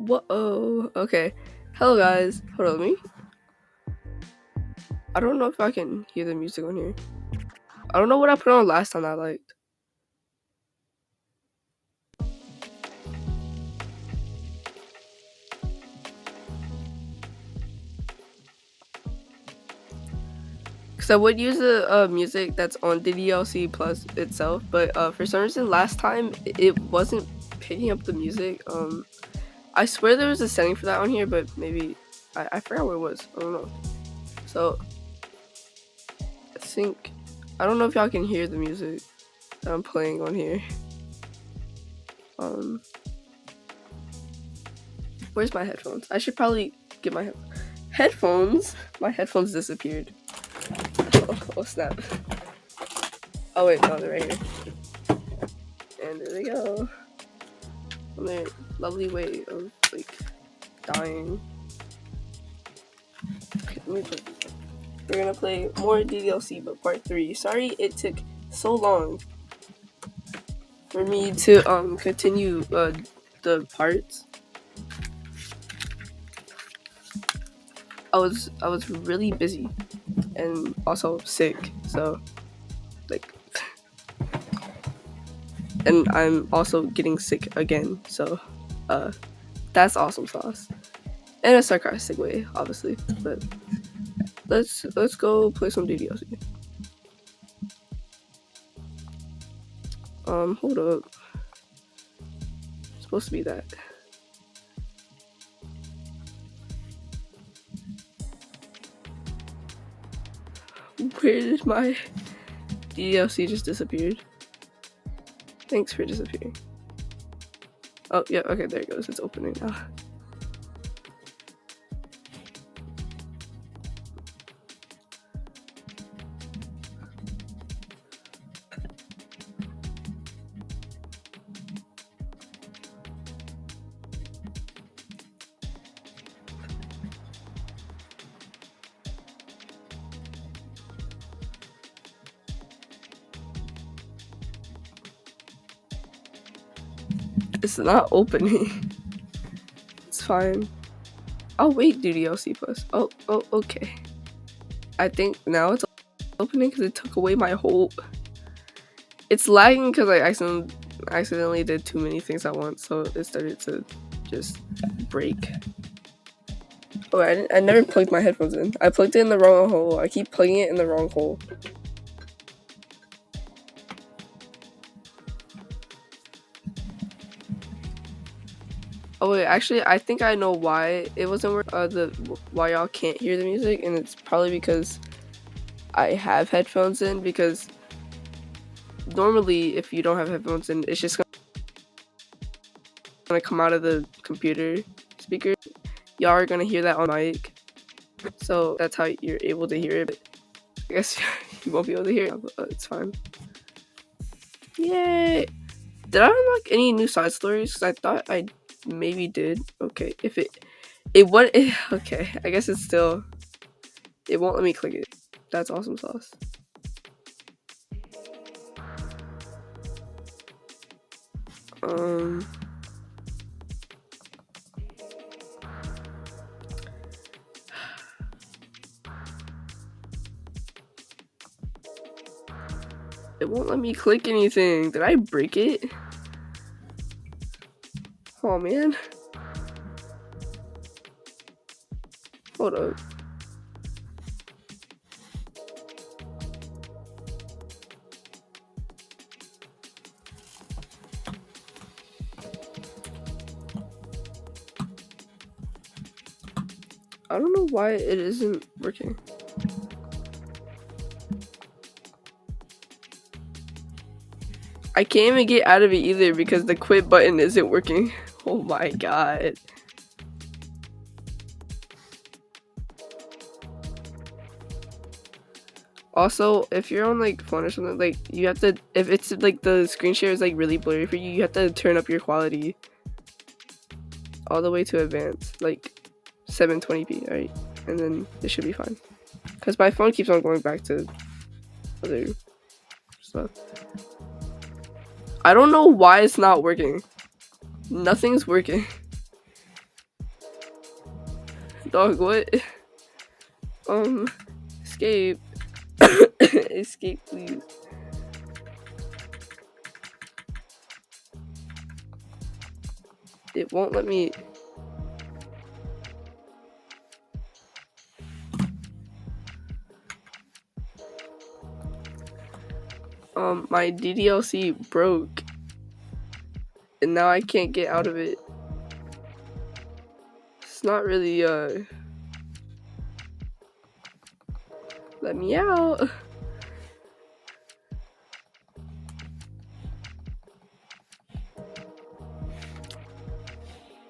Whoa, okay. Hello guys. Hold on, me. I don't know if I can hear the music on here. I don't know what I put on last time I liked. Because I would use the music that's on ddlc plus itself, but for some reason last time it wasn't picking up the music. I swear there was a setting for that on here, but maybe I forgot what it was. I don't know. So I don't know if y'all can hear the music that I'm playing on here. Where's my headphones? I should probably get my headphones. My headphones disappeared. Oh snap. Oh wait, no, they're right here. And there they go. On their lovely way of like dying. Okay, let me play. We're gonna play more ddlc, but part 3. Sorry it took so long for me to continue the parts. I was really busy and also sick, so like, and I'm also getting sick again, so that's awesome sauce in a sarcastic way, obviously. But let's go play some ddlc. Hold up, it's supposed to be that. Where did my ddlc just disappeared? Thanks for disappearing. Oh yeah, okay, there it goes. It's opening now. It's not opening. It's fine. Oh wait, ddlc plus. Oh, okay. I think now it's opening because it took away my whole. It's lagging because I accidentally did too many things at once, so it started to just break. Oh, I never plugged my headphones in. I plugged it in the wrong hole. I keep plugging it in the wrong hole. Oh wait, actually, I think I know why it wasn't working. Why y'all can't hear the music, and it's probably because I have headphones in. Because normally, if you don't have headphones in, it's just gonna come out of the computer speaker. Y'all are gonna hear that on mic, so that's how you're able to hear it. But I guess you won't be able to hear it, but it's fine. Yay! Did I unlock any new side stories? Because I thought I maybe did. Okay, if okay, I guess it's still, it won't let me click it. That's awesome sauce. It won't let me click anything. Did I break it? Oh man. Hold up. I don't know why it isn't working. I can't even get out of it either because the quit button isn't working. Oh my god. Also, if you're on like phone or something, like you have to, if it's like the screen share is like really blurry for you, you have to turn up your quality all the way to advanced, like 720p, right? And then it should be fine. Because my phone keeps on going back to other stuff. I don't know why it's not working. Nothing's working. Dog, what? Escape. Escape, please. It won't let me. My ddlc broke. And now I can't get out of it. It's not really, let me out.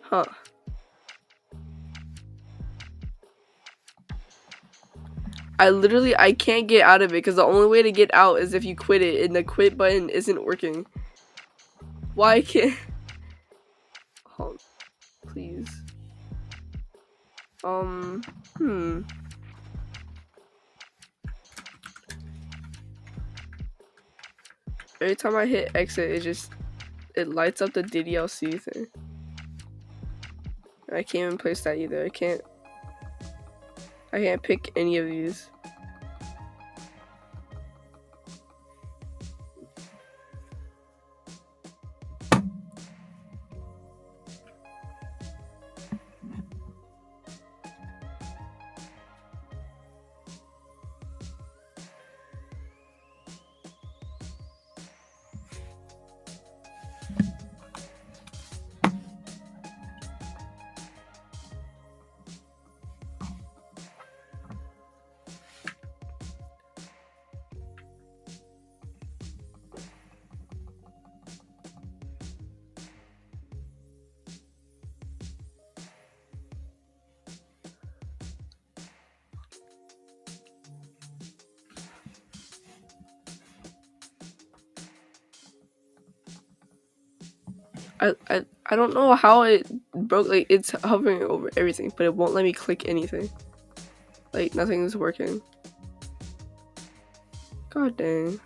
Huh. I can't get out of it because the only way to get out is if you quit it, and the quit button isn't working. Why can't? Oh, please. Every time I hit exit, it lights up the ddlc thing. I can't even place that either. I can't pick any of these. I don't know how it broke. Like, it's hovering over everything, but it won't let me click anything. Like, nothing's working. God dang.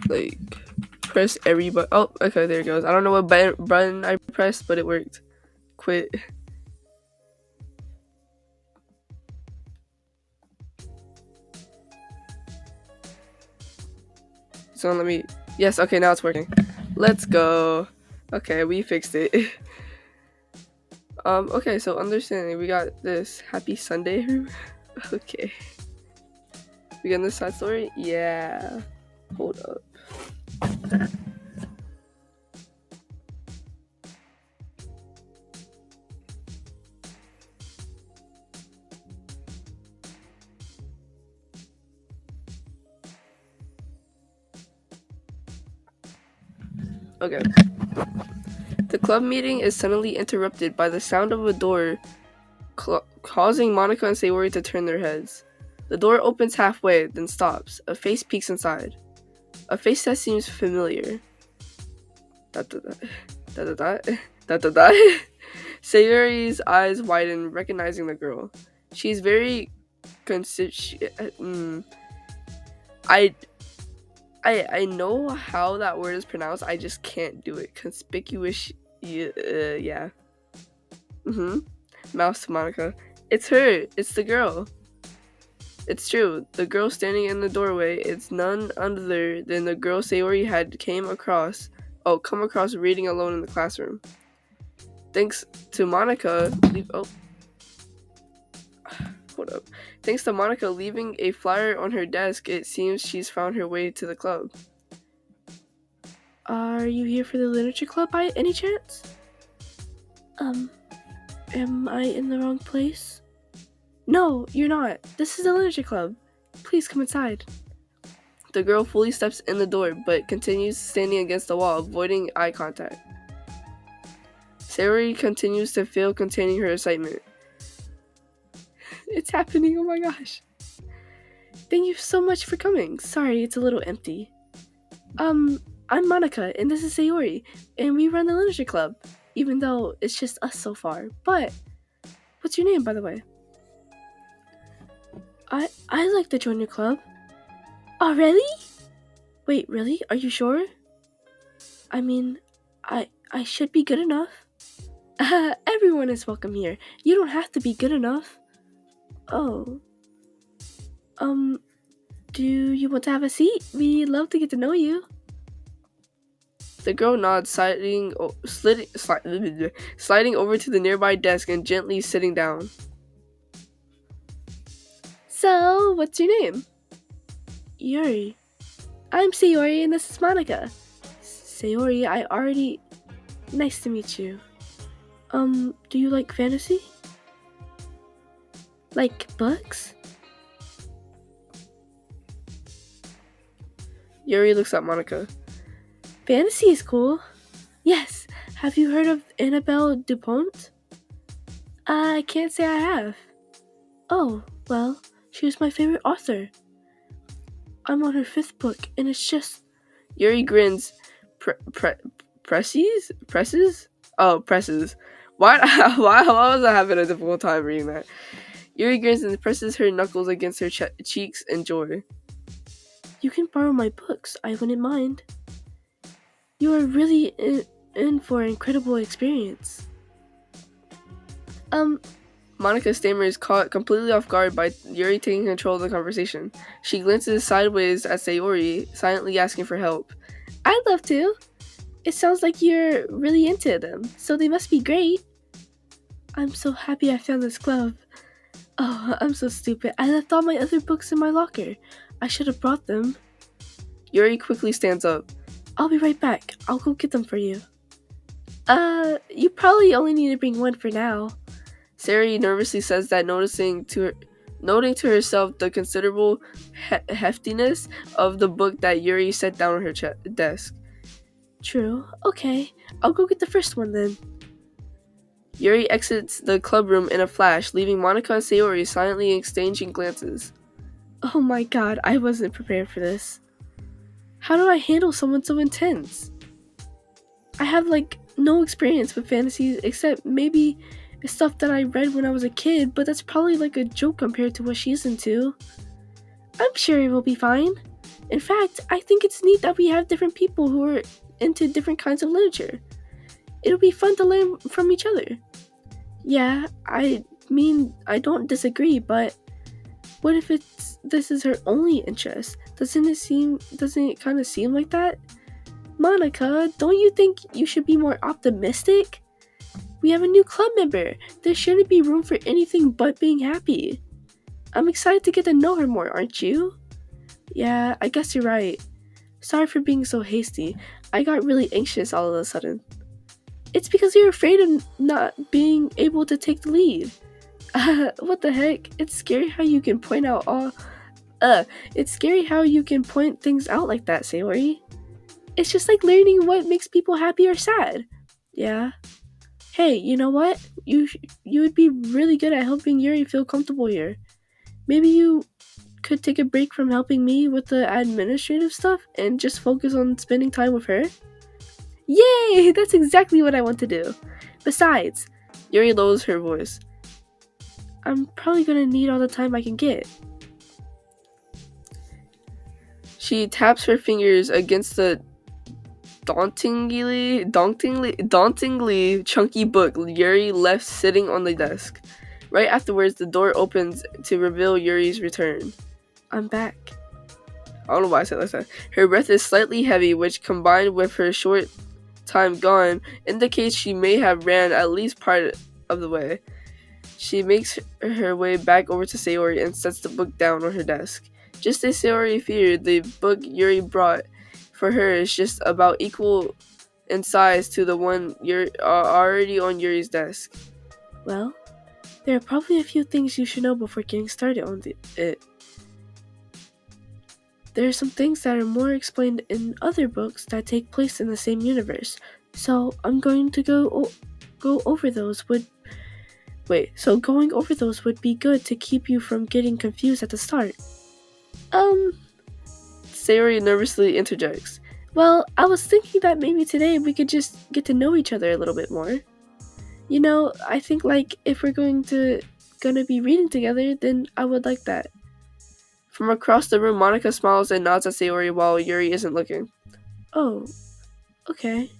Like, press every button. Oh, okay, there it goes. I don't know what button I pressed, but it worked. Quit. So let me. Yes, okay, now it's working. Let's go. Okay, we fixed it. Okay, so understanding, we got this happy Sunday room. Okay. We got this side story? Yeah. Hold up. Okay. The club meeting is suddenly interrupted by the sound of a door, causing Monica and Sayori to turn their heads. The door opens halfway, then stops. A face peeks inside. A face that seems familiar. Sayori's eyes widen, recognizing the girl. She's very I know how that word is pronounced. I just can't do it. Conspicuous. Yeah. Mouse to Monica. It's her. It's the girl. It's true. The girl standing in the doorway. It's none other than the girl Sayori had come across reading alone in the classroom. Thanks to Monica. Hold up. Thanks to Monica leaving a flyer on her desk, it seems she's found her way to the club. Are you here for the literature club by any chance? Am I in the wrong place? No, you're not. This is the literature club. Please come inside. The girl fully steps in the door, but continues standing against the wall, avoiding eye contact. Sayori continues to fail containing her excitement. It's happening, oh my gosh. Thank you so much for coming. Sorry, it's a little empty. I'm Monica, and this is Sayori, and we run the literature club, even though it's just us so far. But, what's your name, by the way? I'd like to join your club. Oh, really? Wait, really? Are you sure? I mean, I should be good enough. Everyone is welcome here. You don't have to be good enough. Oh. Do you want to have a seat? We'd love to get to know you. The girl nods, sliding over to the nearby desk and gently sitting down. So, what's your name? Yuri. I'm Sayori, and this is Monica. Sayori, Nice to meet you. Do you like fantasy? Like books? Yuri looks at Monica. Fantasy is cool. Yes. Have you heard of Annabelle Dupont? I can't say I have. Oh, well, she was my favorite author. I'm on her 5th book, and it's just... Yuri grins. Presses? Oh, presses. Why was I having a difficult time reading that? Yuri grins and presses her knuckles against her cheeks in joy. You can borrow my books. I wouldn't mind. You are really in for an incredible experience. Monica stammers, caught completely off guard by Yuri taking control of the conversation. She glances sideways at Sayori, silently asking for help. I'd love to. It sounds like you're really into them, so they must be great. I'm so happy I found this club. Oh, I'm so stupid. I left all my other books in my locker. I should have brought them. Yuri quickly stands up. I'll be right back. I'll go get them for you. You probably only need to bring one for now. Sayori nervously says that, noting to herself the considerable heftiness of the book that Yuri set down on her desk. True. Okay. I'll go get the first one then. Yuri exits the club room in a flash, leaving Monica and Sayori silently exchanging glances. Oh my god, I wasn't prepared for this. How do I handle someone so intense? I have, no experience with fantasies except maybe stuff that I read when I was a kid, but that's probably a joke compared to what she's into. I'm sure it will be fine. In fact, I think it's neat that we have different people who are into different kinds of literature. It'll be fun to learn from each other. Yeah, I don't disagree, but what if this is her only interest? Doesn't it kind of seem like that? Monica, don't you think you should be more optimistic? We have a new club member. There shouldn't be room for anything but being happy. I'm excited to get to know her more, aren't you? Yeah, I guess you're right. Sorry for being so hasty. I got really anxious all of a sudden. It's because you're afraid of not being able to take the lead. What the heck? It's scary how you can point things out like that, Sayori. It's just like learning what makes people happy or sad. Yeah. Hey, you know what? You would be really good at helping Yuri feel comfortable here. Maybe you could take a break from helping me with the administrative stuff and just focus on spending time with her? Yay! That's exactly what I want to do. Besides, Yuri lowers her voice. I'm probably gonna need all the time I can get. She taps her fingers against the dauntingly chunky book Yuri left sitting on the desk. Right afterwards, the door opens to reveal Yuri's return. I'm back. I don't know why I said like that. Her breath is slightly heavy, which combined with her short time gone indicates she may have ran at least part of the way. She makes her way back over to Sayori and sets the book down on her desk. Just as Sayori feared, the book Yuri brought for her is just about equal in size to the one already on Yuri's desk. Well, there are probably a few things you should know before getting started on it. There are some things that are more explained in other books that take place in the same universe, so I'm going to go over those Wait, so going over those would be good to keep you from getting confused at the start. Sayori nervously interjects. Well, I was thinking that maybe today we could just get to know each other a little bit more. You know, I think like if we're gonna be reading together, then I would like that. From across the room, Monica smiles and nods at Sayori while Yuri isn't looking. Oh, okay.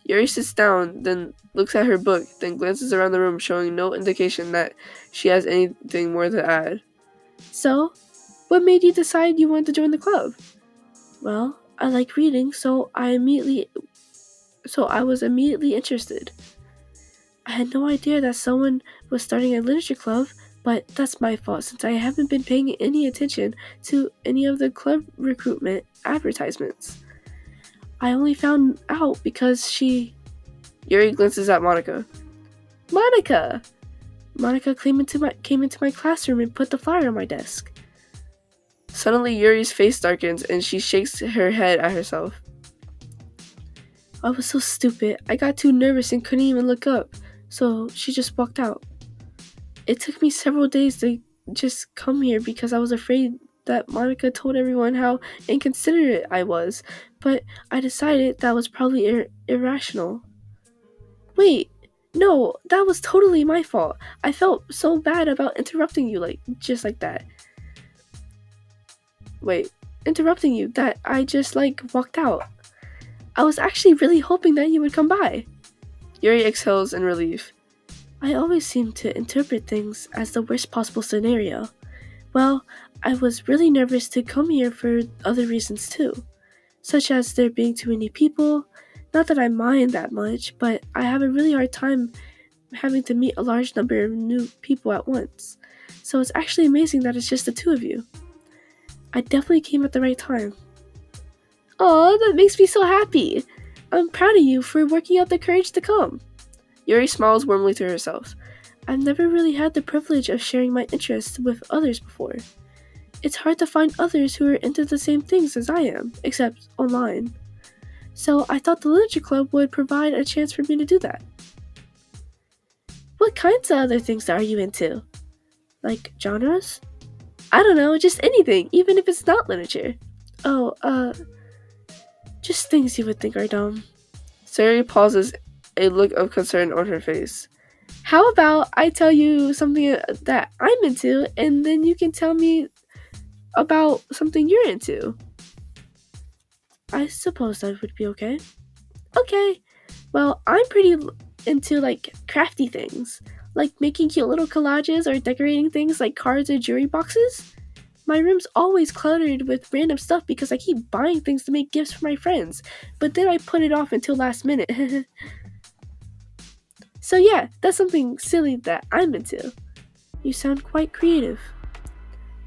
Yuri sits down, then looks at her book, then glances around the room, showing no indication that she has anything more to add. So, what made you decide you wanted to join the club? Well, I like reading, so I was immediately interested. I had no idea that someone was starting a literature club, but that's my fault since I haven't been paying any attention to any of the club recruitment advertisements. I only found out because Yuri glances at Monica. Monica! Monica came into my classroom and put the flyer on my desk. Suddenly, Yuri's face darkens and she shakes her head at herself. I was so stupid. I got too nervous and couldn't even look up, so she just walked out. It took me several days to just come here because I was afraid that Monica told everyone how inconsiderate I was, but I decided that was probably irrational. Wait, no, that was totally my fault. I felt so bad about interrupting you just like that. Wait, interrupting you that I just walked out. I was actually really hoping that you would come by. Yuri exhales in relief. I always seem to interpret things as the worst possible scenario. Well, I was really nervous to come here for other reasons too, such as there being too many people. Not that I mind that much, but I have a really hard time having to meet a large number of new people at once. So it's actually amazing that it's just the two of you. I definitely came at the right time. Aw, that makes me so happy. I'm proud of you for working out the courage to come. Yuri smiles warmly to herself. I've never really had the privilege of sharing my interests with others before. It's hard to find others who are into the same things as I am, except online. So I thought the literature club would provide a chance for me to do that. What kinds of other things are you into? Like genres? I don't know, just anything, even if it's not literature. Oh, just things you would think are dumb. Sayori pauses, a look of concern on her face. How about I tell you something that I'm into, and then you can tell me about something you're into? I suppose that would be okay. Okay. Well, I'm pretty into crafty things, like making cute little collages or decorating things like cards or jewelry boxes. My room's always cluttered with random stuff because I keep buying things to make gifts for my friends, but then I put it off until last minute. So yeah, that's something silly that I'm into. You sound quite creative.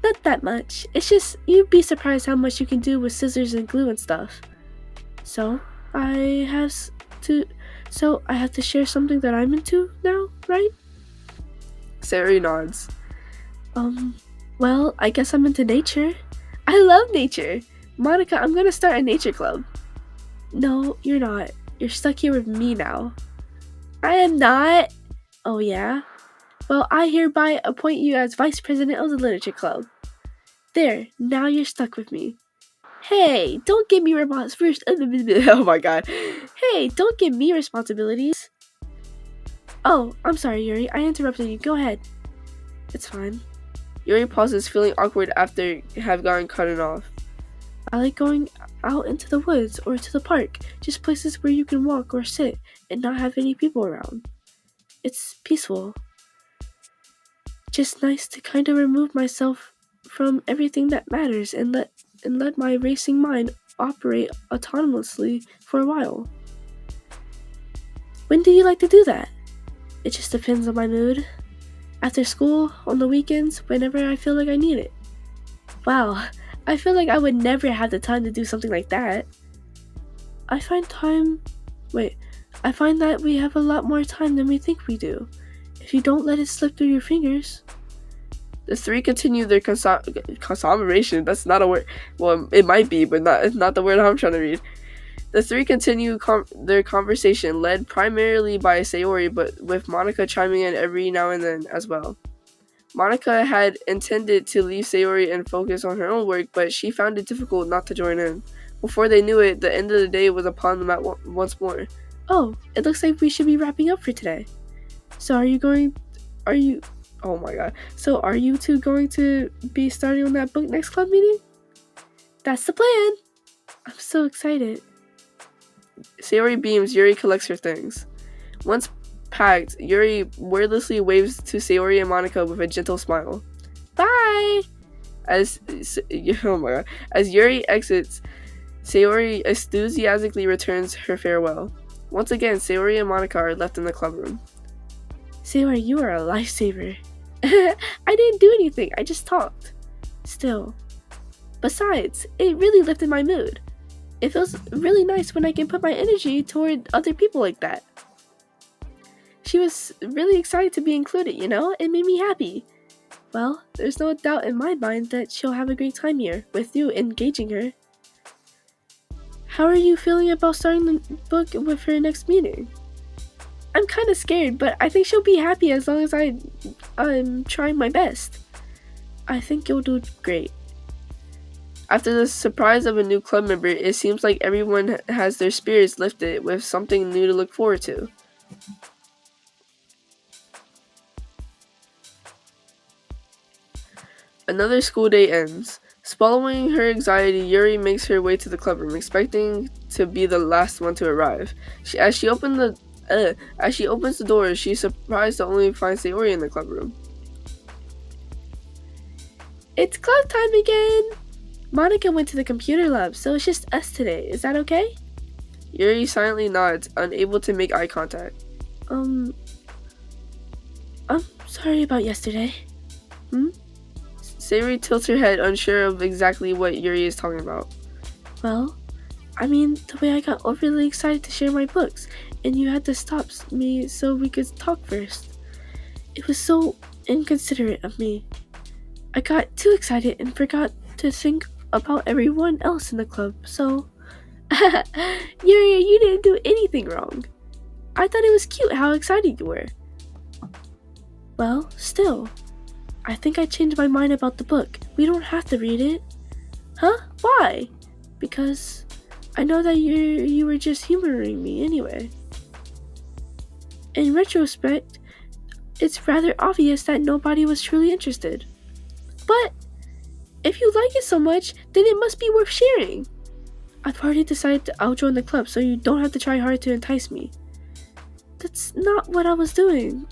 Not that much. It's just, you'd be surprised how much you can do with scissors and glue and stuff. So, I have to share something that I'm into now, right? Sayori nods. Well, I guess I'm into nature. I love nature. Monica, I'm gonna start a nature club. No, you're not. You're stuck here with me now. I am not. Oh yeah? Well, I hereby appoint you as vice president of the literature club. There, now you're stuck with me. Hey, don't give me oh my god. Hey, don't give me responsibilities. Oh, I'm sorry, Yuri. I interrupted you. Go ahead. It's fine. Yuri pauses, feeling awkward after have gotten cut off. I like going out into the woods or to the park, just places where you can walk or sit and not have any people around. It's peaceful. Just nice to kind of remove myself from everything that matters and let my racing mind operate autonomously for a while. When do you like to do that? It just depends on my mood. After school, on the weekends, whenever I feel like I need it. Wow, I feel like I would never have the time to do something like that. I find that we have a lot more time than we think we do, if you don't let it slip through your fingers. The three continue their consummation. That's not a word. Well, it might be, but it's not the word I'm trying to read. The three continue their conversation, led primarily by Sayori, but with Monica chiming in every now and then as well. Monica had intended to leave Sayori and focus on her own work, but she found it difficult not to join in. Before they knew it, the end of the day was upon them once more. Oh, it looks like we should be wrapping up for today. So are you, oh my god. So are you two going to be starting on that book next club meeting? That's the plan. I'm so excited. Sayori beams, Yuri collects her things. Once packed, Yuri wordlessly waves to Sayori and Monica with a gentle smile. Bye! Oh my god. As Yuri exits, Sayori enthusiastically returns her farewell. Once again, Sayori and Monica are left in the club room. Sayori, you are a lifesaver. I didn't do anything, I just talked. Still. Besides, it really lifted my mood. It feels really nice when I can put my energy toward other people like that. She was really excited to be included, you know? It made me happy. Well, there's no doubt in my mind that she'll have a great time here, with you engaging her. How are you feeling about starting the book with her next meeting? I'm kind of scared, but I think she'll be happy as long as I'm trying my best. I think you'll do great. After the surprise of a new club member, it seems like everyone has their spirits lifted with something new to look forward to. Another school day ends. Swallowing her anxiety, Yuri makes her way to the clubroom, expecting to be the last one to arrive. As she opens the door, she's surprised to only find Sayori in the clubroom. It's club time again! Monica went to the computer lab, so it's just us today. Is that okay? Yuri silently nods, unable to make eye contact. I'm sorry about yesterday. Sayori tilts her head, unsure of exactly what Yuri is talking about. Well, I mean, the way I got overly excited to share my books, and you had to stop me so we could talk first. It was so inconsiderate of me. I got too excited and forgot to think about everyone else in the club, so... Yuri, you didn't do anything wrong. I thought it was cute how excited you were. Well, still... I think I changed my mind about the book. We don't have to read it. Huh? Why? Because I know that you were just humoring me anyway. In retrospect, it's rather obvious that nobody was truly interested. But if you like it so much, then it must be worth sharing. I've already decided to outjoin the club, so you don't have to try hard to entice me. That's not what I was doing.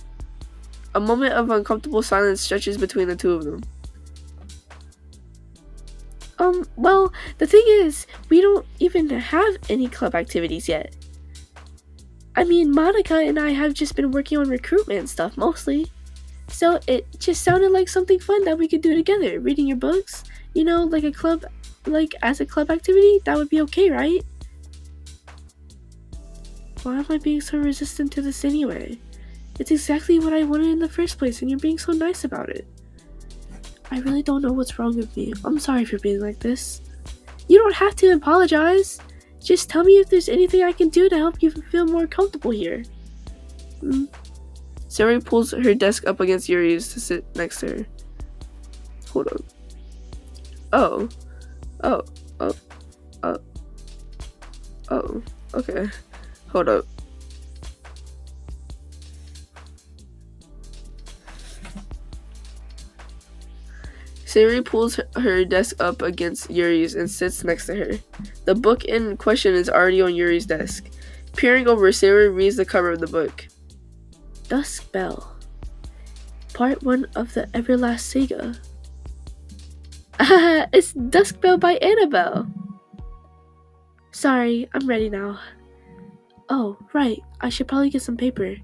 A moment of uncomfortable silence stretches between the two of them. Well, the thing is, we don't even have any club activities yet. I mean, Monica and I have just been working on recruitment and stuff, mostly. So it just sounded like something fun that we could do together, reading your books. You know, like as a club activity, that would be okay, right? Why am I being so resistant to this anyway? It's exactly what I wanted in the first place, and you're being so nice about it. I really don't know what's wrong with me. I'm sorry for being like this. You don't have to apologize. Just tell me if there's anything I can do to help you feel more comfortable here. Sayori pulls her desk up against Yuri's to sit next to her. Hold on. Oh, okay. Hold up. Sayori pulls her desk up against Yuri's and sits next to her. The book in question is already on Yuri's desk. Peering over, Sayori reads the cover of the book. Dusk Bell. Part 1 of the Everlast Saga. It's Dusk Bell by Annabelle. Sorry, I'm ready now. Oh, right, I should probably get some paper.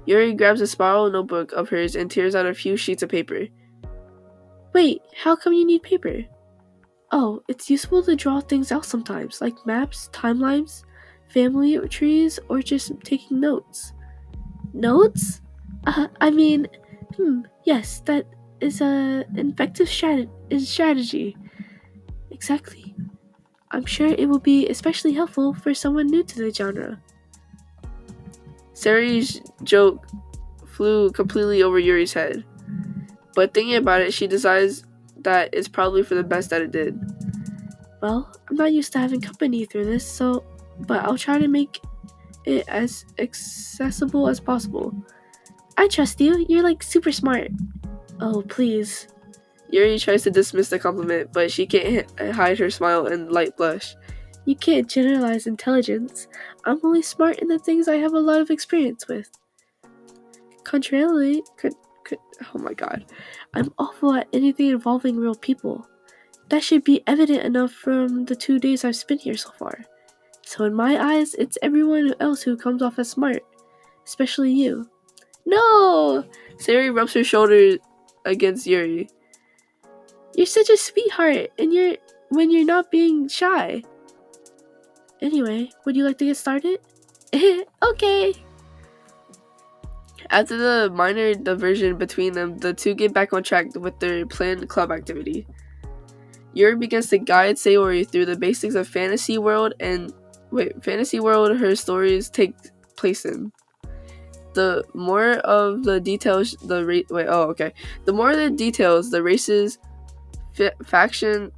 Yuri grabs a spiral notebook of hers and tears out a few sheets of paper. Wait, how come you need paper? Oh, it's useful to draw things out sometimes, like maps, timelines, family trees, or just taking notes. Notes? Yes, that is an effective strategy. Exactly. I'm sure it will be especially helpful for someone new to the genre. Sayori's joke flew completely over Yuri's head. But thinking about it, she decides that it's probably for the best that it did. Well, I'm not used to having company through this, but I'll try to make it as accessible as possible. I trust you. You're like super smart. Oh, please. Yuri tries to dismiss the compliment, but she can't hide her smile and light blush. You can't generalize intelligence. I'm only smart in the things I have a lot of experience with. Contrarily, oh my god, I'm awful at anything involving real people. That should be evident enough from the 2 days I've spent here so far. So in my eyes, it's everyone else who comes off as smart. Especially you. No! Sayori rubs her shoulder against Yuri. You're such a sweetheart, and when you're not being shy. Anyway, would you like to get started? Okay! After the minor diversion between them, the two get back on track with their planned club activity. Yuri begins to guide Sayori through the basics of fantasy world her stories take place in. The more of the details, the more of the details, the races, factions,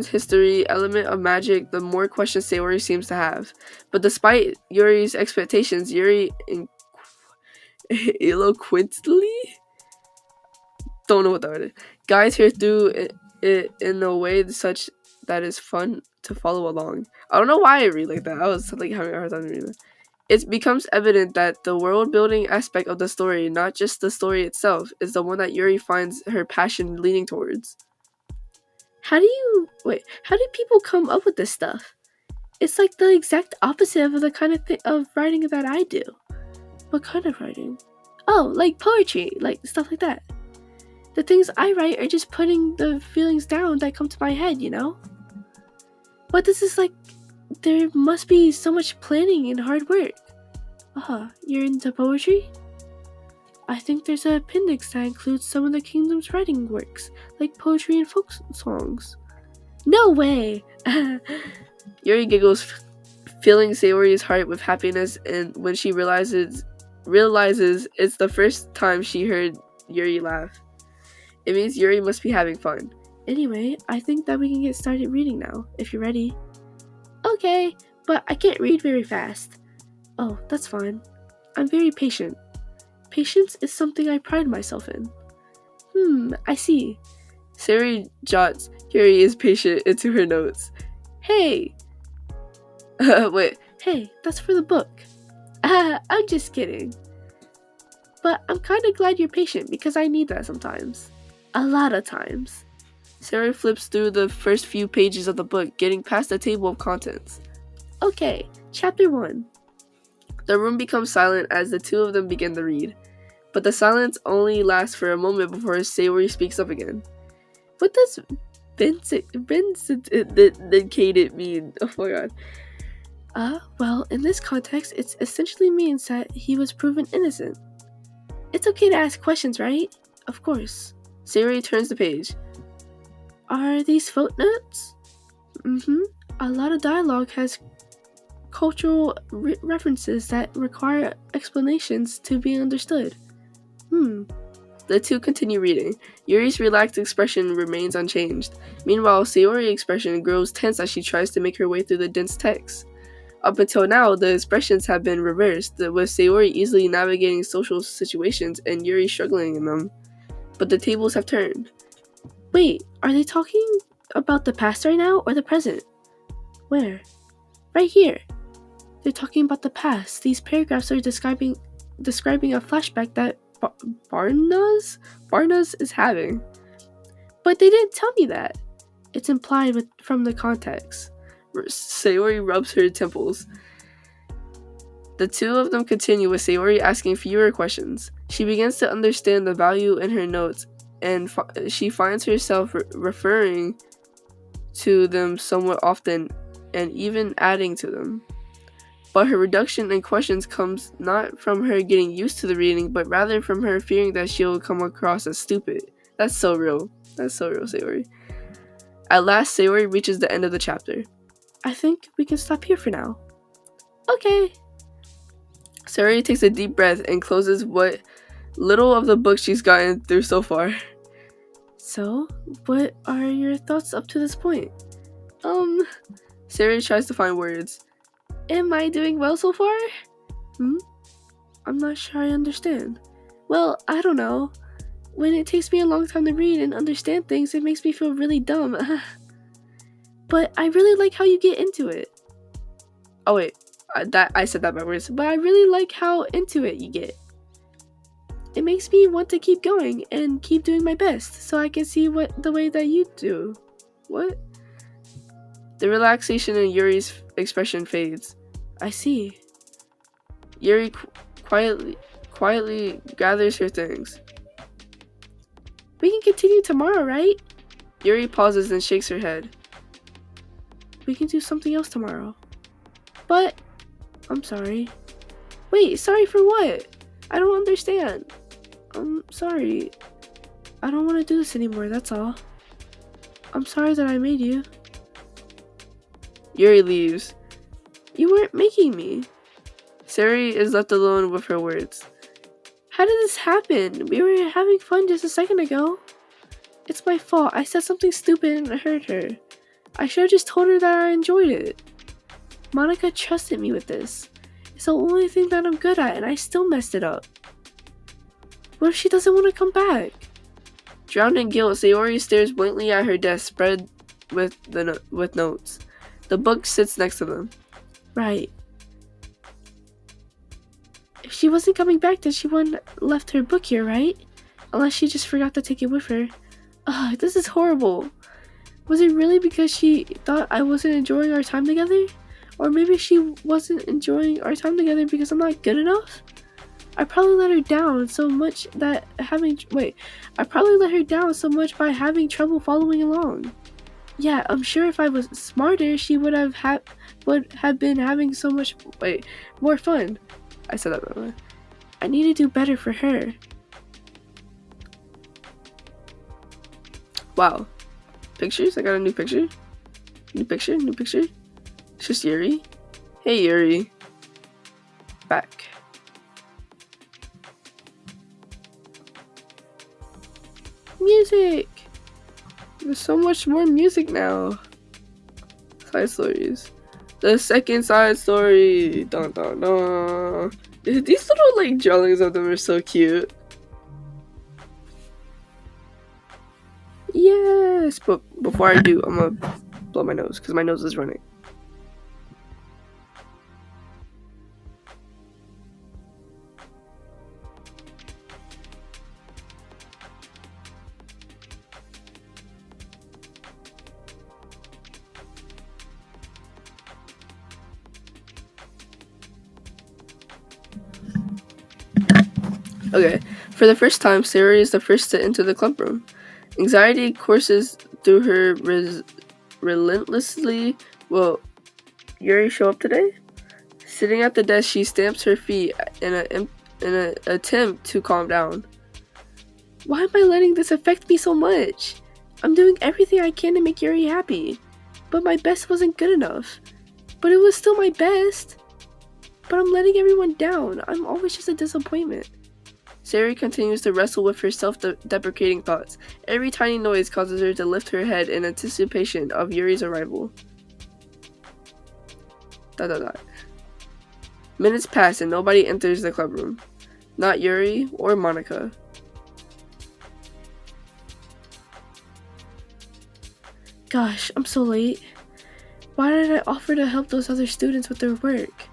history, element of magic, the more questions Sayori seems to have. But despite Yuri's expectations, Yuri eloquently, don't know what that word is, guides her through it in a way such that is fun to follow along. I don't know why I read like that. I was like having a hard time reading that. It becomes evident that the world-building aspect of the story, not just the story itself, is the one that Yuri finds her passion leaning towards. How do people come up with this stuff? It's like the exact opposite of the kind of writing that I do. What kind of writing? Oh, like poetry, like stuff like that. The things I write are just putting the feelings down that come to my head, you know? But this is like, there must be so much planning and hard work. You're into poetry? I think there's an appendix that includes some of the kingdom's writing works, like poetry and folk songs. No way! Yuri giggles, filling Sayori's heart with happiness, and when she realizes it's the first time she heard Yuri laugh. It means Yuri must be having fun. Anyway, I think that we can get started reading now, if you're ready. Okay, but I can't read very fast. Oh, that's fine. I'm very patient. Patience is something I pride myself in. I see. Sayori jots Yuri is patient into her notes. Hey! Wait. Hey, that's for the book. I'm just kidding. But I'm kind of glad you're patient because I need that sometimes. A lot of times. Sayori flips through the first few pages of the book, getting past the table of contents. Okay, chapter 1. The room becomes silent as the two of them begin to read. But the silence only lasts for a moment before Sayori speaks up again. What does vindicated mean? Oh my god. Well, in this context, it essentially means that he was proven innocent. It's okay to ask questions, right? Of course. Sayori turns the page. Are these footnotes? A lot of dialogue has cultural references that require explanations to be understood. The two continue reading. Yuri's relaxed expression remains unchanged. Meanwhile, Sayori's expression grows tense as she tries to make her way through the dense text. Up until now, the expressions have been reversed, with Sayori easily navigating social situations and Yuri struggling in them. But the tables have turned. Wait, are they talking about the past right now or the present? Where? Right here. They're talking about the past. These paragraphs are describing a flashback that Barnas is having. But they didn't tell me that. It's implied from the context. Sayori rubs her temples. The two of them continue with Sayori asking fewer questions. She begins to understand the value in her notes, and she finds herself referring to them somewhat often and even adding to them. But her reduction in questions comes not from her getting used to the reading, but rather from her fearing that she'll come across as stupid, That's so real. That's so real, Sayori. At last, Sayori reaches the end of the chapter. I think we can stop here for now. Okay. Sayori takes a deep breath and closes what little of the book she's gotten through so far. So, what are your thoughts up to this point? Sayori tries to find words. Am I doing well so far? I'm not sure I understand. Well, I don't know. When it takes me a long time to read and understand things, it makes me feel really dumb. But I really like how you get into it. Oh wait, I said that backwards. But I really like how into it you get. It makes me want to keep going and keep doing my best so I can see the way that you do. What? The relaxation in Yuri's expression fades. I see. Yuri quietly gathers her things. We can continue tomorrow, right? Yuri pauses and shakes her head. We can do something else tomorrow. But, I'm sorry. Wait, sorry for what? I don't understand. I'm sorry. I don't want to do this anymore, that's all. I'm sorry that I made you. Yuri leaves. You weren't making me. Sayori is left alone with her words. How did this happen? We were having fun just a second ago. It's my fault. I said something stupid and it hurt her. I should have just told her that I enjoyed it. Monica trusted me with this. It's the only thing that I'm good at and I still messed it up. What if she doesn't want to come back? Drowned in guilt, Sayori stares blankly at her desk spread with notes. The book sits next to them. Right. If she wasn't coming back, then she wouldn't left her book here, right? Unless she just forgot to take it with her. Ugh, this is horrible. Was it really because she thought I wasn't enjoying our time together? Or maybe she wasn't enjoying our time together because I'm not good enough? I probably let her down so much by having trouble following along. Yeah, I'm sure if I was smarter, she would have been having so much more fun. I said that wrong. I need to do better for her. Wow. Pictures? I got a new picture. New picture? It's just Yuri. Hey Yuri. Back. Music! There's so much more music now. Side stories. The second side story. Dun dun dun. These little drawings of them are so cute. Yes, but before I do, I'm gonna blow my nose because my nose is running. Okay, for the first time, Sayori is the first to enter the club room. Anxiety courses through her relentlessly. Will Yuri show up today? Sitting at the desk, she stamps her feet in an attempt to calm down. Why am I letting this affect me so much? I'm doing everything I can to make Yuri happy, but my best wasn't good enough. But it was still my best. But I'm letting everyone down. I'm always just a disappointment. Sayori continues to wrestle with her self-deprecating thoughts. Every tiny noise causes her to lift her head in anticipation of Yuri's arrival. ... Minutes pass and nobody enters the club room. Not Yuri or Monica. Gosh, I'm so late. Why did I offer to help those other students with their work?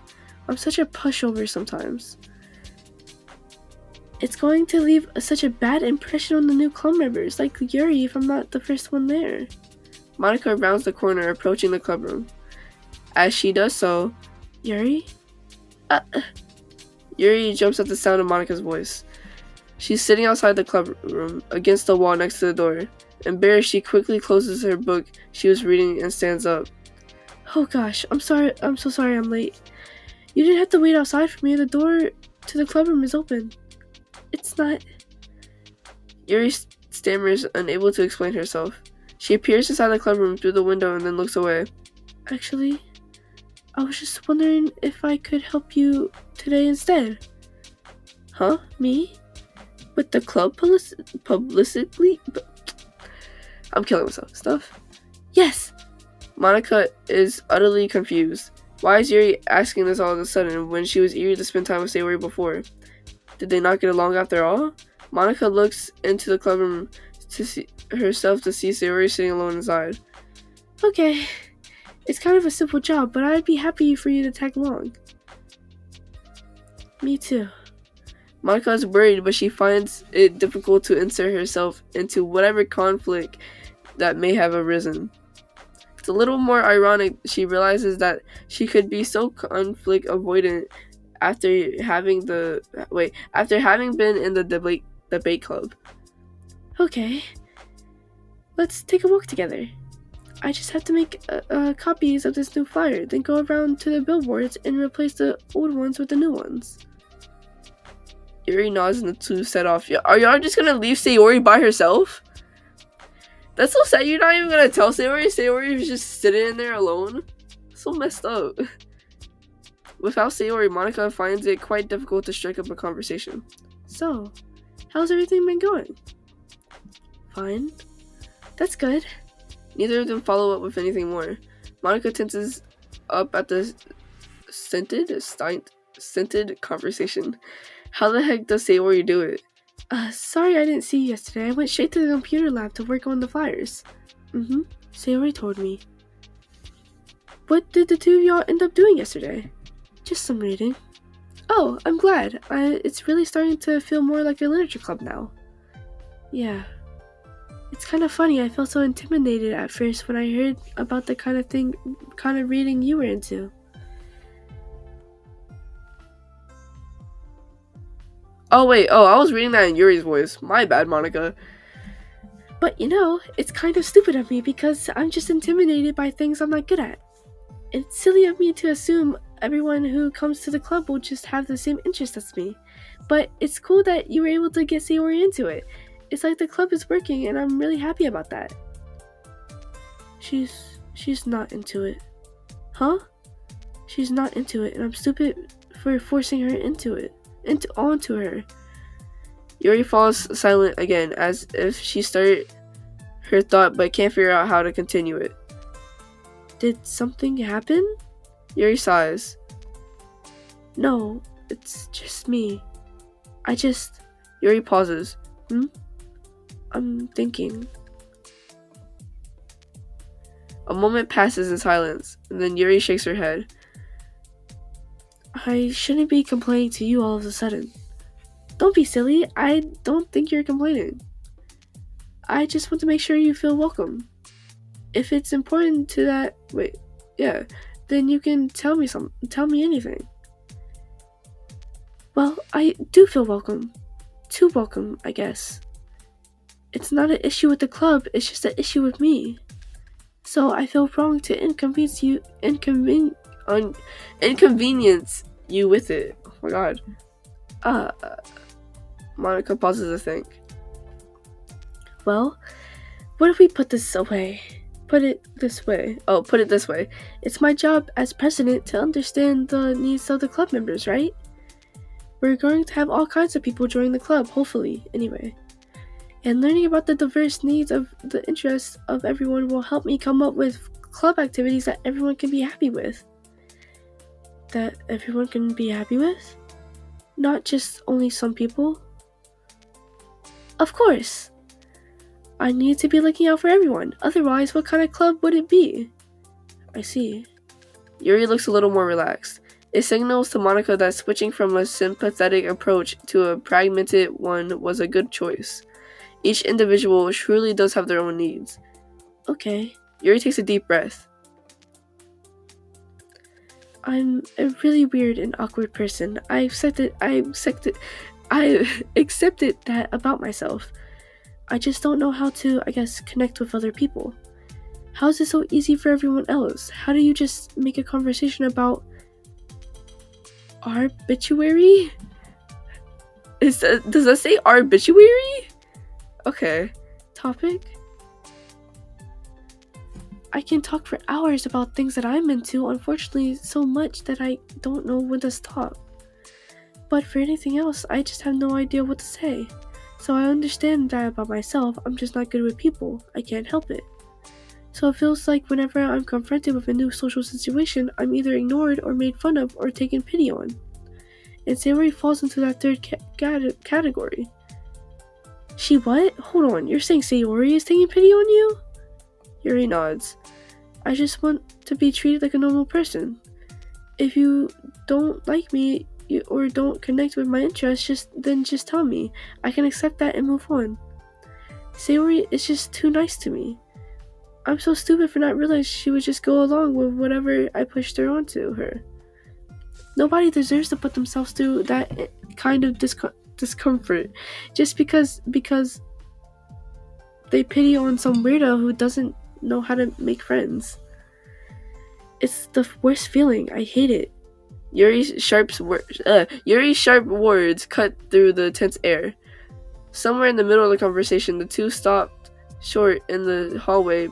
I'm such a pushover sometimes. It's going to leave such a bad impression on the new club members, like Yuri, if I'm not the first one there. Monica rounds the corner, approaching the club room. As she does so, Yuri? Yuri jumps at the sound of Monica's voice. She's sitting outside the club room, against the wall next to the door. Embarrassed, she quickly closes her book she was reading and stands up. Oh gosh, I'm sorry. I'm so sorry I'm late. You didn't have to wait outside for me. The door to the club room is open. It's not... Yuri stammers, unable to explain herself. She appears inside the club room through the window and then looks away. Actually, I was just wondering if I could help you today instead. Huh? Me? With the club publicly? I'm killing myself. Stuff? Yes! Monica is utterly confused. Why is Yuri asking this all of a sudden when she was eager to spend time with Sayori before? Did they not get along after all? Monica looks into the club room to see Sayori sitting alone inside. Okay. It's kind of a simple job, but I'd be happy for you to tag along. Me too. Monica is worried, but she finds it difficult to insert herself into whatever conflict that may have arisen. It's a little more ironic she realizes that she could be so conflict avoidant after having been in the debate club. Okay. Let's take a walk together. I just have to make copies of this new flyer, then go around to the billboards and replace the old ones with the new ones. Yuri nods and the two set off. Are y'all just gonna leave Sayori by herself? That's so sad. You're not even gonna tell Sayori. Sayori is just sitting in there alone. So messed up. Without Sayori, Monica finds it quite difficult to strike up a conversation. So, how's everything been going? Fine. That's good. Neither of them follow up with anything more. Monica tenses up at the scented conversation. How the heck does Sayori do it? Sorry I didn't see you yesterday. I went straight to the computer lab to work on the flyers. Sayori told me. What did the two of y'all end up doing yesterday? Just some reading. Oh, I'm glad. It's really starting to feel more like a literature club now. Yeah. It's kind of funny. I felt so intimidated at first when I heard about the kind of reading you were into. Oh wait, I was reading that in Yuri's voice. My bad, Monica. But it's kind of stupid of me because I'm just intimidated by things I'm not good at. It's silly of me to assume everyone who comes to the club will just have the same interest as me. But it's cool that you were able to get Sayori into it. It's like the club is working and I'm really happy about that. She's not into it. Huh? She's not into it and I'm stupid for forcing her onto her. Yuri falls silent again as if she started her thought but can't figure out how to continue it. Did something happen? Yuri sighs. No, it's just me. Yuri pauses. I'm thinking. A moment passes in silence, and then Yuri shakes her head. I shouldn't be complaining to you all of a sudden. Don't be silly. I don't think you're complaining. I just want to make sure you feel welcome. If it's important to that, then you can tell me anything. Well, I do feel welcome. Too welcome, I guess. It's not an issue with the club, it's just an issue with me. So I feel wrong to inconvenience you with it. Oh my god. Monica pauses to think. Well, what if we put it this way. It's my job as president to understand the needs of the club members, right? We're going to have all kinds of people join the club, hopefully, anyway. And learning about the diverse needs of the interests of everyone will help me come up with club activities that everyone can be happy with. That everyone can be happy with? Not just only some people? Of course! I need to be looking out for everyone. Otherwise, what kind of club would it be? I see. Yuri looks a little more relaxed. It signals to Monica that switching from a sympathetic approach to a pragmatic one was a good choice. Each individual truly does have their own needs. Okay. Yuri takes a deep breath. I'm a really weird and awkward person. I accepted that about myself. I just don't know how to, connect with other people. How is it so easy for everyone else? How do you just make a conversation about arbituary? Does that say arbituary? Okay. topic? I can talk for hours about things that I'm into, unfortunately so much that I don't know when to stop. But for anything else, I just have no idea what to say. So I understand that about myself, I'm just not good with people. I can't help it. So it feels like whenever I'm confronted with a new social situation, I'm either ignored or made fun of or taken pity on. And Sayori falls into that third category. She what? Hold on, you're saying Sayori is taking pity on you? Yuri nods. I just want to be treated like a normal person. If you don't like me or don't connect with my interests, then just tell me. I can accept that and move on. Sayori is just too nice to me. I'm so stupid for not realizing she would just go along with whatever I pushed her onto her. Nobody deserves to put themselves through that kind of discomfort just because they pity on some weirdo who doesn't know how to make friends. It's the worst feeling. I hate it. Yuri's sharp words cut through the tense air. Somewhere in the middle of the conversation, the two stopped short in the hallway,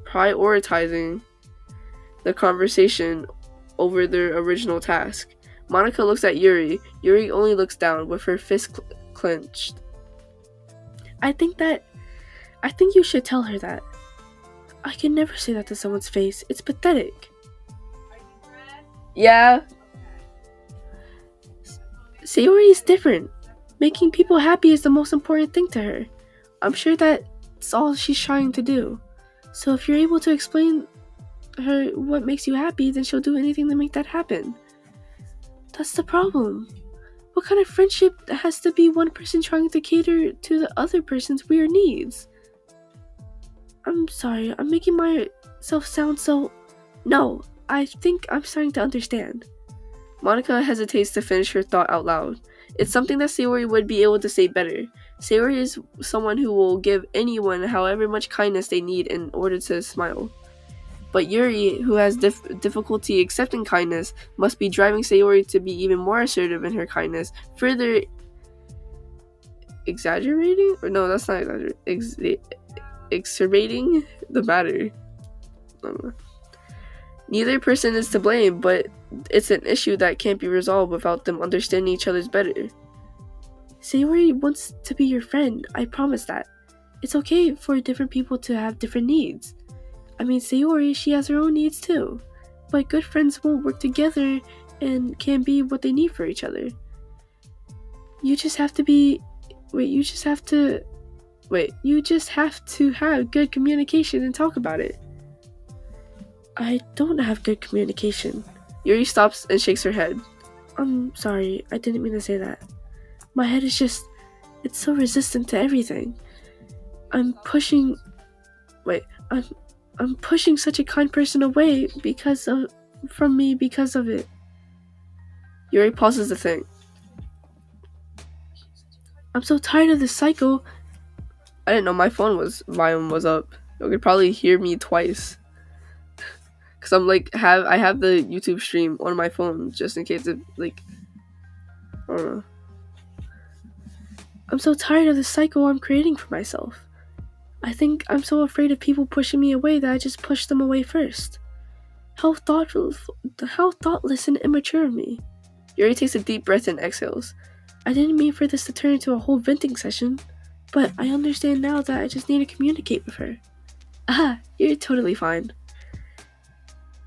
prioritizing the conversation over their original task. Monica looks at Yuri. Yuri only looks down with her fist clenched. I think you should tell her that. I can never say that to someone's face. It's pathetic. Yeah. Sayori is different. Making people happy is the most important thing to her. I'm sure that's all she's trying to do. So if you're able to explain her what makes you happy, then she'll do anything to make that happen. That's the problem. What kind of friendship has to be one person trying to cater to the other person's weird needs? I'm sorry, I'm making myself sound so... No, I think I'm starting to understand. Monica hesitates to finish her thought out loud. It's something that Sayori would be able to say better. Sayori is someone who will give anyone however much kindness they need in order to smile. But Yuri, who has difficulty accepting kindness, must be driving Sayori to be even more assertive in her kindness, further exaggerating? Or no, that's not exaggerating. Exacerbating the matter. Neither person is to blame, but it's an issue that can't be resolved without them understanding each other's better. Sayori wants to be your friend, I promise that. It's okay for different people to have different needs. I mean, Sayori, she has her own needs too. But good friends won't work together and can be what they need for each other. You just have to have good communication and talk about it. I don't have good communication. Yuri stops and shakes her head. I'm sorry, I didn't mean to say that. My head is it's so resistant to everything. I'm pushing such a kind person away from me because of it. Yuri pauses to think. I'm so tired of this cycle. I didn't know my phone volume was up. You could probably hear me twice. Cause I have the YouTube stream on my phone just in case it I don't know. I'm so tired of the cycle I'm creating for myself. I think I'm so afraid of people pushing me away that I just push them away first. How thoughtless and immature of me. Yuri takes a deep breath and exhales. I didn't mean for this to turn into a whole venting session, but I understand now that I just need to communicate with her. You're totally fine.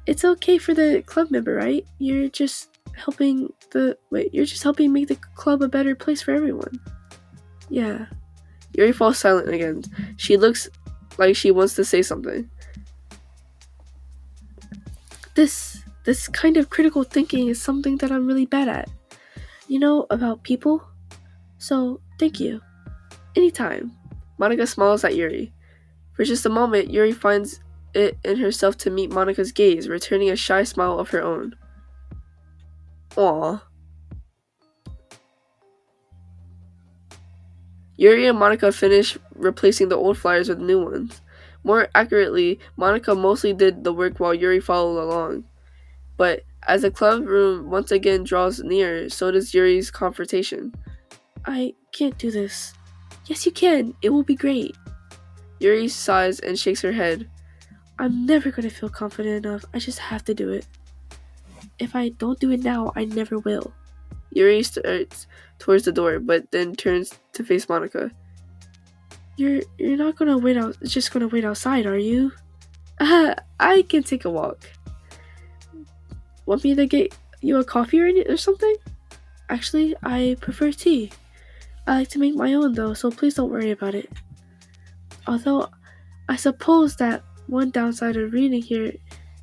It's okay for the club member, right? You're just helping make the club a better place for everyone. Yeah. Yuri falls silent again. She looks like she wants to say something. This kind of critical thinking is something that I'm really bad at. About people. So, thank you. Anytime. Monica smiles at Yuri. For just a moment, Yuri finds it in herself to meet Monica's gaze, returning a shy smile of her own. Aww. Yuri and Monica finish replacing the old flyers with new ones. More accurately, Monica mostly did the work while Yuri followed along. But as the club room once again draws near, so does Yuri's confrontation. I can't do this. Yes, you can. It will be great. Yuri sighs and shakes her head. I'm never gonna feel confident enough. I just have to do it. If I don't do it now, I never will. Yuri starts towards the door, but then turns to face Monica. You're not gonna wait out. Just gonna wait outside, are you? I can take a walk. Want me to get you a coffee or something? Actually, I prefer tea. I like to make my own though, so please don't worry about it. Although, I suppose that one downside of reading here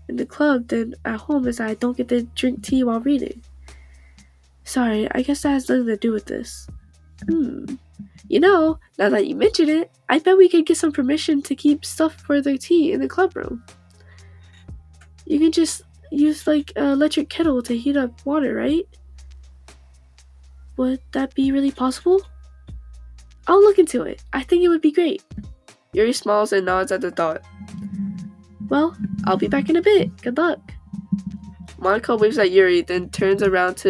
in the club than at home is that I don't get to drink tea while reading. Sorry, I guess that has nothing to do with this. You know, now that you mention it, I bet we could get some permission to keep stuff for the tea in the club room. You can just use like an electric kettle to heat up water, right? Would that be really possible? I'll look into it. I think it would be great. Yuri smiles and nods at the thought. Well, I'll be back in a bit. Good luck. Monica waves at Yuri, then turns around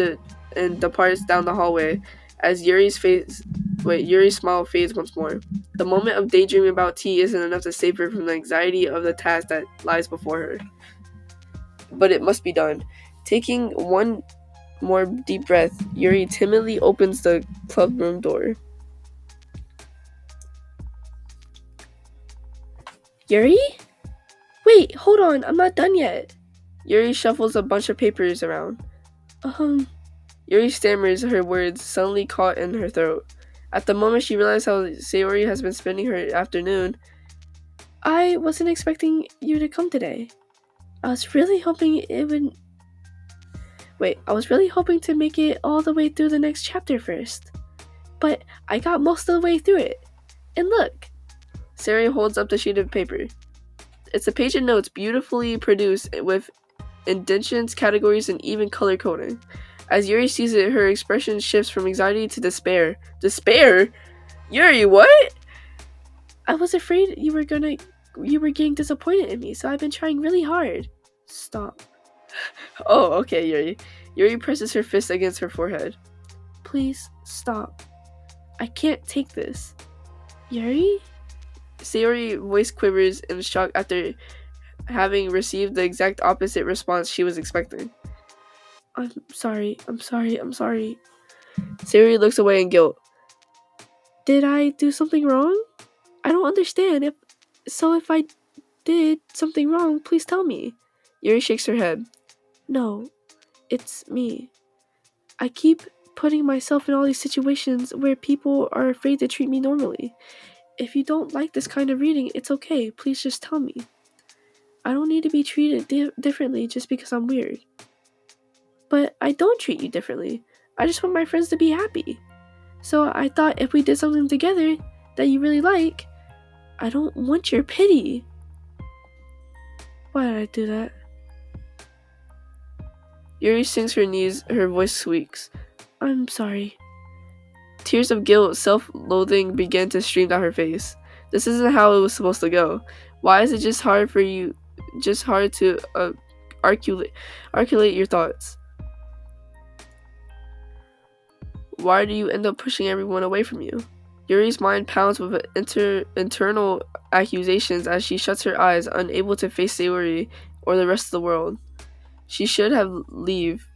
and departs down the hallway as Yuri's smile fades once more. The moment of daydreaming about tea isn't enough to save her from the anxiety of the task that lies before her. But it must be done. Taking one more deep breath, Yuri timidly opens the club room door. Yuri? Wait, hold on. I'm not done yet. Yuri shuffles a bunch of papers around. Yuri stammers her words, suddenly caught in her throat. At the moment she realizes how Sayori has been spending her afternoon. I wasn't expecting you to come today. I was really hoping to make it all the way through the next chapter first. But I got most of the way through it. And look. Sayori holds up the sheet of paper. It's a page of notes beautifully produced with indentions, categories, and even color coding. As Yuri sees it, her expression shifts from anxiety to despair. Despair? Yuri, what? I was afraid you were getting disappointed in me, so I've been trying really hard. Stop. Oh, okay, Yuri. Yuri presses her fist against her forehead. Please, stop. I can't take this. Yuri? Sayori's voice quivers in shock after having received the exact opposite response she was expecting. I'm sorry. Sayori looks away in guilt. Did I do something wrong? I don't understand. If I did something wrong, please tell me. Yuri shakes her head. No, it's me. I keep putting myself in all these situations where people are afraid to treat me normally. If you don't like this kind of reading, it's okay. Please just tell me. I don't need to be treated differently just because I'm weird. But I don't treat you differently. I just want my friends to be happy. So I thought if we did something together that you really like, I don't want your pity. Why did I do that? Yuri sinks her knees, her voice squeaks. I'm sorry. Tears of guilt, self-loathing began to stream down her face. This isn't how it was supposed to go. Why is it just hard to articulate your thoughts? Why do you end up pushing everyone away from you? Yuri's mind pounds with internal accusations as she shuts her eyes, unable to face Sayori or the rest of the world. She should leave.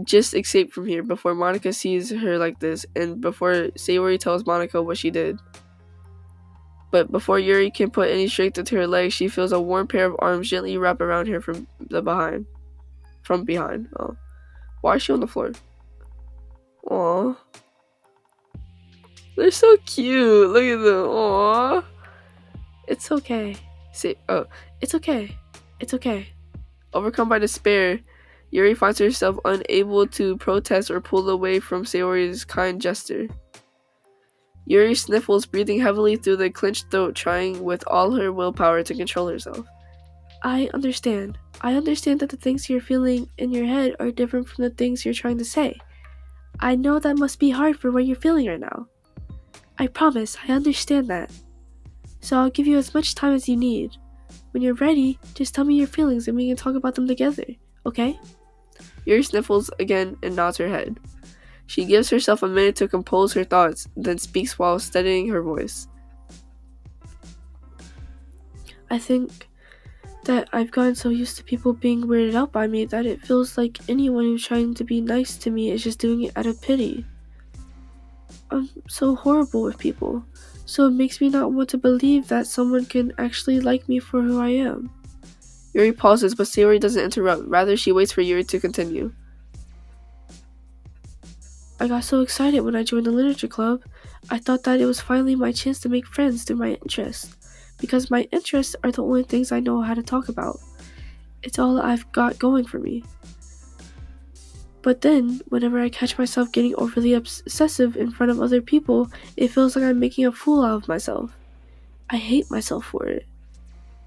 Just escape from here before Monica sees her like this, and before Sayori tells Monica what she did. But before Yuri can put any strength into her legs, she feels a warm pair of arms gently wrap around her from behind. Oh. Why is she on the floor? Aww. They're so cute. Look at them. Aww. It's okay. It's okay. It's okay. Overcome by despair, Yuri finds herself unable to protest or pull away from Sayori's kind gesture. Yuri sniffles, breathing heavily through the clenched throat, trying with all her willpower to control herself. I understand. I understand that the things you're feeling in your head are different from the things you're trying to say. I know that must be hard for what you're feeling right now. I promise, I understand that. So I'll give you as much time as you need. When you're ready, just tell me your feelings and we can talk about them together, okay? Yuri sniffles again and nods her head. She gives herself a minute to compose her thoughts, then speaks while steadying her voice. I think that I've gotten so used to people being weirded out by me that it feels like anyone who's trying to be nice to me is just doing it out of pity. I'm so horrible with people, so it makes me not want to believe that someone can actually like me for who I am. Yuri pauses, but Sayori doesn't interrupt. Rather, she waits for Yuri to continue. I got so excited when I joined the literature club. I thought that it was finally my chance to make friends through my interests, because my interests are the only things I know how to talk about. It's all I've got going for me. But then, whenever I catch myself getting overly obsessive in front of other people, it feels like I'm making a fool out of myself. I hate myself for it.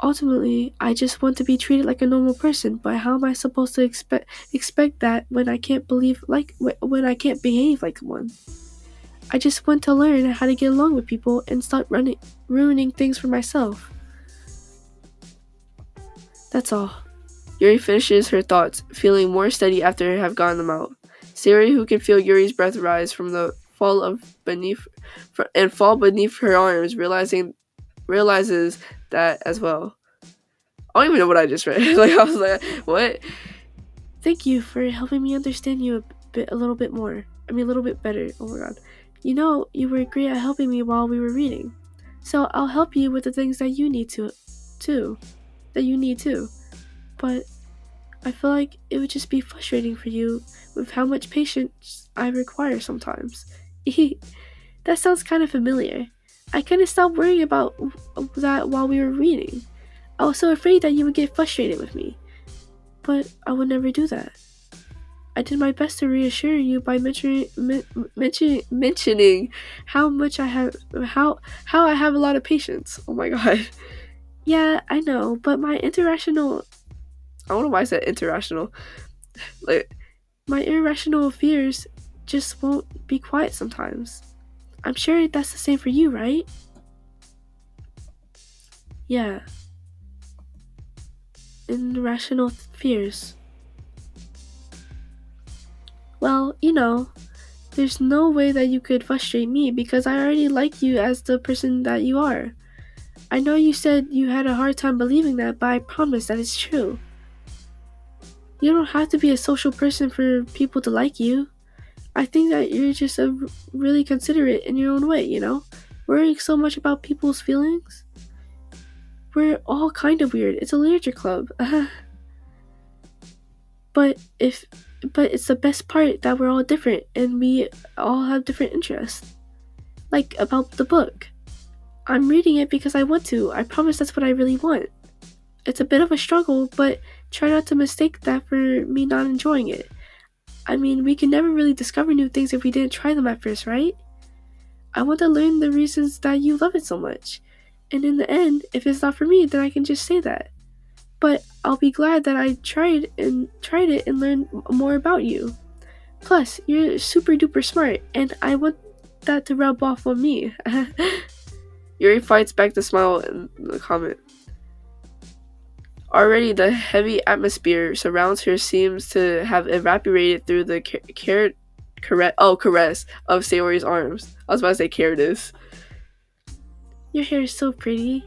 Ultimately, I just want to be treated like a normal person, but how am I supposed to expect that when I can't when I can't behave like one? I just want to learn how to get along with people and stop ruining things for myself. That's all. Yuri finishes her thoughts, feeling more steady after have gotten them out. Sayori, who can feel Yuri's breath rise from the fall beneath her arms, realizes that as well. I don't even know what I just read. I was like, what? Thank you for helping me understand you a little bit better. Oh my god. You know, you were great at helping me while we were reading. So I'll help you with the things that you need too. But I feel like it would just be frustrating for you with how much patience I require sometimes. That sounds kind of familiar. I couldn't stop worrying about that while we were reading. I was so afraid that you would get frustrated with me. But I would never do that. I did my best to reassure you by mentioning how much I have how I have a lot of patience. Oh my god. Yeah, I know, but my irrational I don't know why I said irrational. My irrational fears just won't be quiet sometimes. I'm sure that's the same for you, right? Yeah. Irrational fears. Well, you know, there's no way that you could frustrate me because I already like you as the person that you are. I know you said you had a hard time believing that, but I promise that it's true. You don't have to be a social person for people to like you. I think that you're just really considerate in your own way, you know? Worrying so much about people's feelings. We're all kind of weird. It's a literature club. But it's the best part that we're all different and we all have different interests. Like about the book. I'm reading it because I want to. I promise that's what I really want. It's a bit of a struggle, but try not to mistake that for me not enjoying it. I mean, we can never really discover new things if we didn't try them at first, right? I want to learn the reasons that you love it so much. And in the end, if it's not for me, then I can just say that. But I'll be glad that I tried it and learned more about you. Plus, you're super duper smart, and I want that to rub off on me. Yuri fights back the smile in the comment. Already, the heavy atmosphere surrounds her seems to have evaporated through the caress of Sayori's arms. I was about to say careless. Your hair is so pretty.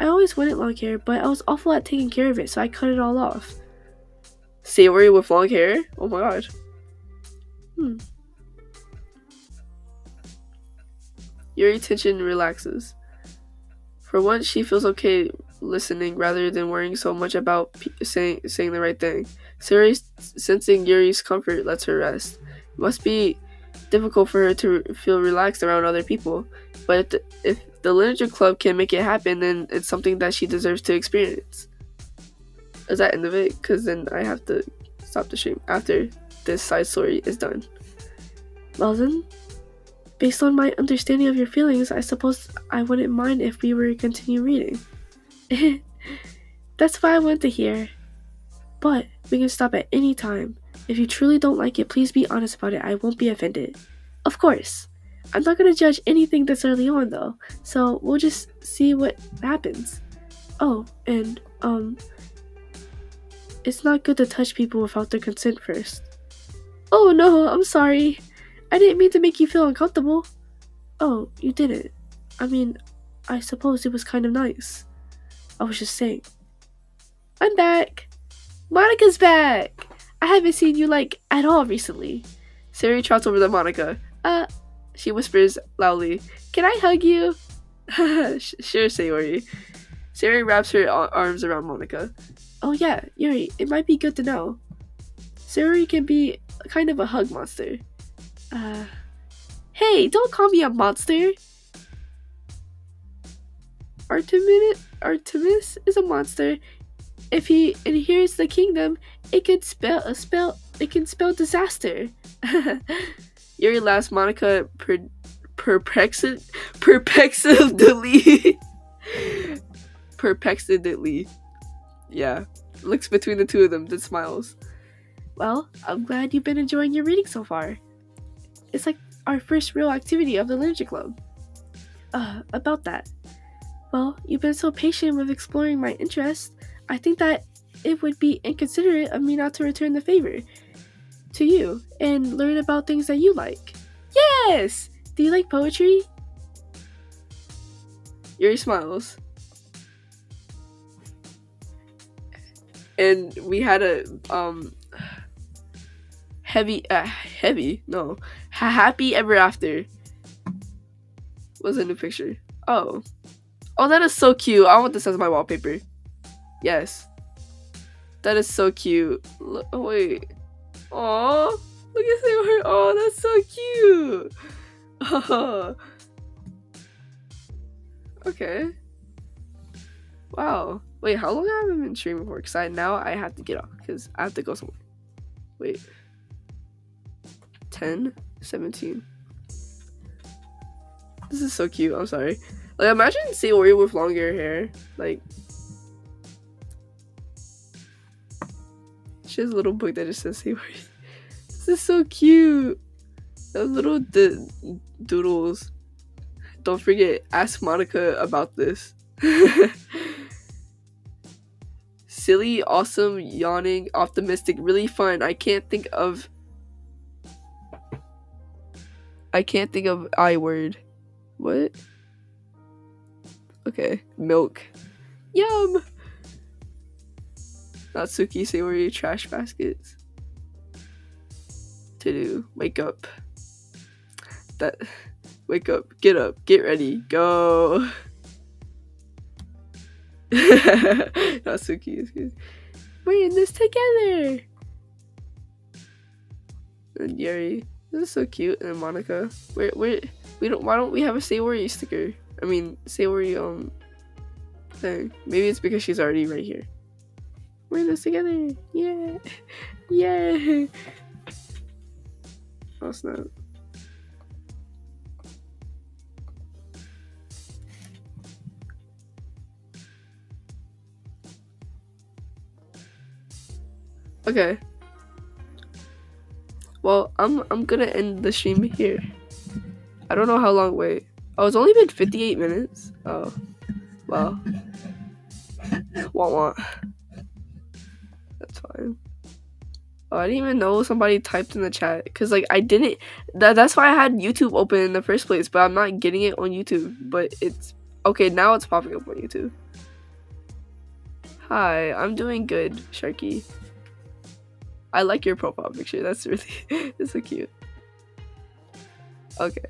I always wanted long hair, but I was awful at taking care of it, so I cut it all off. Sayori with long hair? Oh my god. Yuri tension relaxes. For once, she feels okay listening rather than worrying so much about saying the right thing. Sayori, sensing Yuri's comfort, lets her rest. It must be difficult for her to feel relaxed around other people, but if the literature club can make it happen, then it's something that she deserves to experience. Is that end of it? Because then I have to stop the stream after this side story is done. Well then, based on my understanding of your feelings, I suppose I wouldn't mind if we were to continue reading. That's what I want to hear. But we can stop at any time. If you truly don't like it, please be honest about it. I won't be offended. Of course. I'm not going to judge anything this early on though, so we'll just see what happens. Oh, and it's not good to touch people without their consent first. Oh no, I'm sorry. I didn't mean to make you feel uncomfortable. Oh, you didn't. I mean, I suppose it was kind of nice. I was just saying. I'm back. Monica's back. I haven't seen you, like, at all recently. Sayori trots over to Monica. She whispers loudly, "Can I hug you?" Sure, Sayori. Sayori wraps her arms around Monica. Oh yeah, Yuri, it might be good to know. Sayori can be kind of a hug monster. Hey, don't call me a monster. Artemis is a monster. If he inherits the kingdom, it can spell disaster. Yuri laughs. Monica perplexedly. Yeah. Looks between the two of them, then smiles. Well, I'm glad you've been enjoying your reading so far. It's like our first real activity of the literature club. About that. Well, you've been so patient with exploring my interests. I think that it would be inconsiderate of me not to return the favor to you and learn about things that you like. Yes! Do you like poetry? Yuri smiles. And we had a happy ever after was a new picture. Oh, that is so cute. I want this as my wallpaper. Yes, that is so cute. Wait, oh, look at her. Oh, that's so cute. Oh. Okay. Wow. Wait, how long have I been streaming for? Because now I have to get off because I have to go somewhere. Wait. 10, 17. This is so cute. I'm sorry. Like, imagine Sayori with longer hair. Like, she has a little book that just says Sayori. This is so cute. Those little doodles. Don't forget, ask Monica about this. Silly, awesome, yawning, optimistic, really fun. I can't think of I word. What? Okay. Milk. Yum! Natsuki, Sayori, trash baskets. To do. Wake up. Wake up. Get up. Get ready. Go. Natsuki is good. We're in this together. And Yuri. This is so cute. And Monica. Why don't we have a Sayori sticker? I mean, Sayori thing. Maybe it's because she's already right here. We're in this together. Yeah. Yeah. Oh snap. Okay. Well, I'm gonna end the stream here. I don't know how long. Wait. Oh, it's only been 58 minutes. Oh, well. Want. That's fine. Oh, I didn't even know somebody typed in the chat because like I didn't. That's why I had YouTube open in the first place, but I'm not getting it on YouTube. But it's okay now. It's popping up on YouTube. Hi, I'm doing good, Sharky. I like your profile picture. That's really it's so cute. Okay.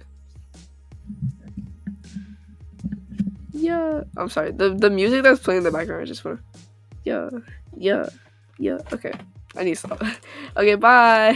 Yeah. I'm sorry. The music that's playing in the background, I just wanna. Yeah. Okay. I need to stop. Okay, bye.